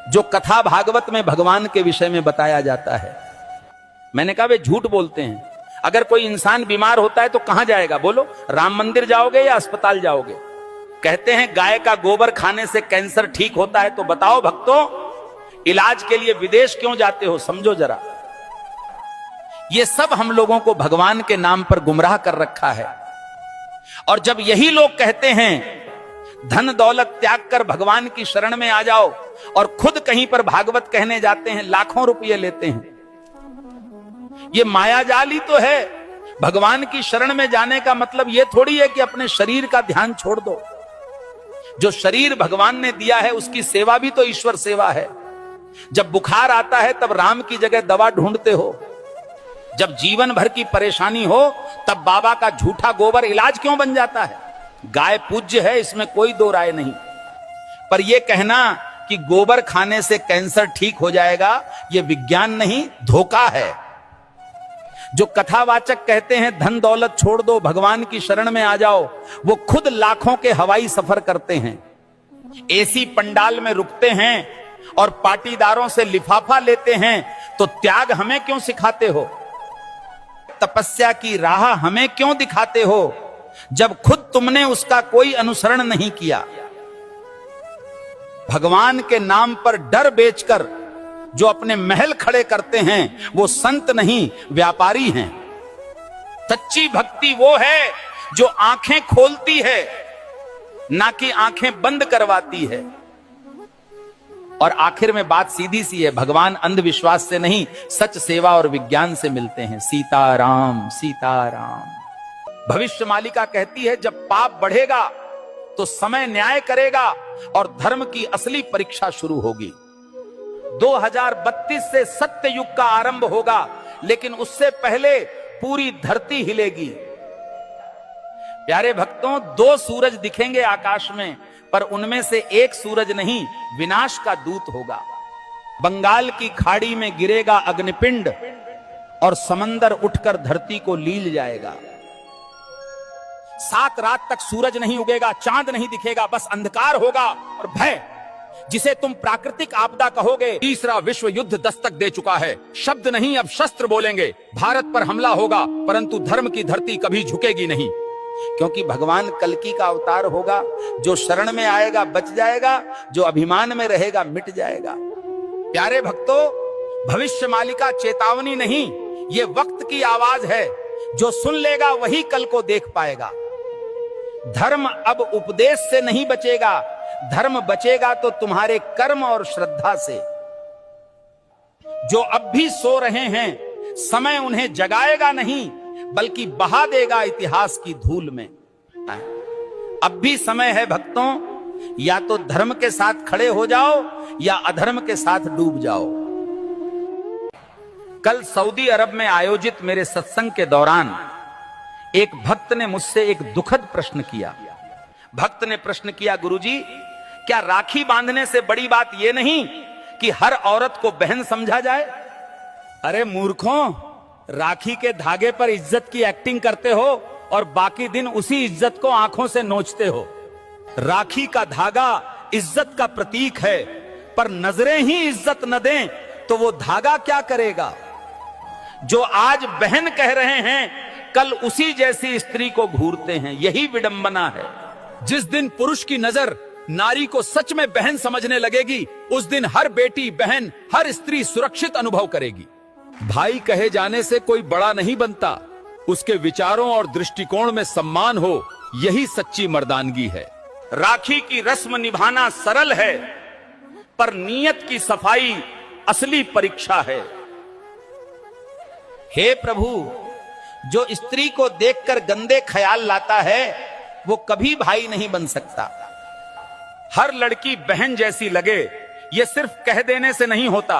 जो कथा भागवत में भगवान के विषय में बताया जाता है। मैंने कहा वे झूठ बोलते हैं। अगर कोई इंसान बीमार होता है तो कहां जाएगा बोलो? राम मंदिर जाओगे या अस्पताल जाओगे? कहते हैं गाय का गोबर खाने से कैंसर ठीक होता है, तो बताओ भक्तों, इलाज के लिए विदेश क्यों जाते हो? समझो जरा। ये सब हम लोगों को भगवान के नाम पर गुमराह कर रखा है। और जब यही लोग कहते हैं धन दौलत त्याग कर भगवान की शरण में आ जाओ, और खुद कहीं पर भागवत कहने जाते हैं, लाखों रुपये लेते हैं। ये मायाजाल ही तो है। भगवान की शरण में जाने का मतलब यह थोड़ी है कि अपने शरीर का ध्यान छोड़ दो। जो शरीर भगवान ने दिया है उसकी सेवा भी तो ईश्वर सेवा है। जब बुखार आता है तब राम की जगह दवा ढूंढते हो। जब जीवन भर की परेशानी हो तब बाबा का झूठा गोबर इलाज क्यों बन जाता है? गाय पूज्य है, इसमें कोई दो राय नहीं, पर यह कहना कि गोबर खाने से कैंसर ठीक हो जाएगा, यह विज्ञान नहीं, धोखा है। जो कथावाचक कहते हैं धन दौलत छोड़ दो, भगवान की शरण में आ जाओ, वो खुद लाखों के हवाई सफर करते हैं, एसी पंडाल में रुकते हैं और पाटीदारों से लिफाफा लेते हैं। तो त्याग हमें क्यों सिखाते हो? तपस्या की राह हमें क्यों दिखाते हो, जब खुद तुमने उसका कोई अनुसरण नहीं किया? भगवान के नाम पर डर बेचकर जो अपने महल खड़े करते हैं वो संत नहीं, व्यापारी हैं। सच्ची भक्ति वो है जो आंखें खोलती है, ना कि आंखें बंद करवाती है। और आखिर में बात सीधी सी है, भगवान अंधविश्वास से नहीं, सच सेवा और विज्ञान से मिलते हैं। सीताराम सीताराम। भविष्य मालिका कहती है जब पाप बढ़ेगा तो समय न्याय करेगा और धर्म की असली परीक्षा शुरू होगी। 2032 से सत्य युग का आरंभ होगा, लेकिन उससे पहले पूरी धरती हिलेगी। प्यारे भक्तों, 2 सूरज दिखेंगे आकाश में, पर उनमें से एक सूरज नहीं, विनाश का दूत होगा। बंगाल की खाड़ी में गिरेगा अग्निपिंड और समंदर उठकर धरती को लील जाएगा। 7 रात तक सूरज नहीं उगेगा, चांद नहीं दिखेगा, बस अंधकार होगा और भय, जिसे तुम प्राकृतिक आपदा कहोगे। तीसरा विश्व युद्ध दस्तक दे चुका है। शब्द नहीं अब शस्त्र बोलेंगे। भारत पर हमला होगा, परंतु धर्म की धरती कभी झुकेगी नहीं, क्योंकि भगवान कल्कि का अवतार होगा। जो शरण में आएगा बच जाएगा, जो अभिमान में रहेगा मिट जाएगा। प्यारे भक्तों, भविष्य मालिका चेतावनी नहीं, ये वक्त की आवाज है। जो सुन लेगा वही कल को देख पाएगा। धर्म अब उपदेश से नहीं बचेगा, धर्म बचेगा तो तुम्हारे कर्म और श्रद्धा से। जो अब भी सो रहे हैं, समय उन्हें जगाएगा नहीं, बल्कि बहा देगा इतिहास की धूल में। अब भी समय है भक्तों, या तो धर्म के साथ खड़े हो जाओ या अधर्म के साथ डूब जाओ। कल सऊदी अरब में आयोजित मेरे सत्संग के दौरान एक भक्त ने मुझसे एक दुखद प्रश्न किया। भक्त ने प्रश्न किया, गुरुजी, क्या राखी बांधने से बड़ी बात यह नहीं कि हर औरत को बहन समझा जाए? अरे मूर्खों, राखी के धागे पर इज्जत की एक्टिंग करते हो और बाकी दिन उसी इज्जत को आंखों से नोचते हो। राखी का धागा इज्जत का प्रतीक है, पर नजरें ही इज्जत न दें तो वो धागा क्या करेगा? जो आज बहन कह रहे हैं, कल उसी जैसी स्त्री को घूरते हैं। यही विडंबना है। जिस दिन पुरुष की नजर नारी को सच में बहन समझने लगेगी, उस दिन हर बेटी, बहन, हर स्त्री सुरक्षित अनुभव करेगी। भाई कहे जाने से कोई बड़ा नहीं बनता, उसके विचारों और दृष्टिकोण में सम्मान हो, यही सच्ची मर्दानगी है। राखी की रस्म निभाना सरल है, पर नीयत की सफाई असली परीक्षा है। हे प्रभु, जो स्त्री को देखकर गंदे ख्याल लाता है वो कभी भाई नहीं बन सकता। हर लड़की बहन जैसी लगे, ये सिर्फ कह देने से नहीं होता,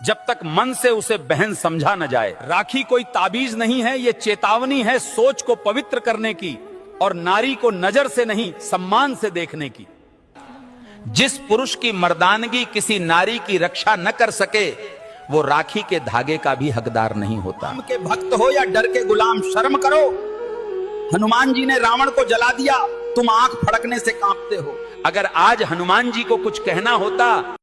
जब तक मन से उसे बहन समझा न जाए। राखी कोई ताबीज नहीं है, ये चेतावनी है सोच को पवित्र करने की और नारी को नजर से नहीं सम्मान से देखने की। जिस पुरुष की मर्दानगी किसी नारी की रक्षा न कर सके, वो राखी के धागे का भी हकदार नहीं होता। राम के भक्त हो या डर के गुलाम, शर्म करो। हनुमान जी ने रावण को जला दिया, तुम आंख फड़कने से कांपते हो। अगर आज हनुमान जी को कुछ कहना होता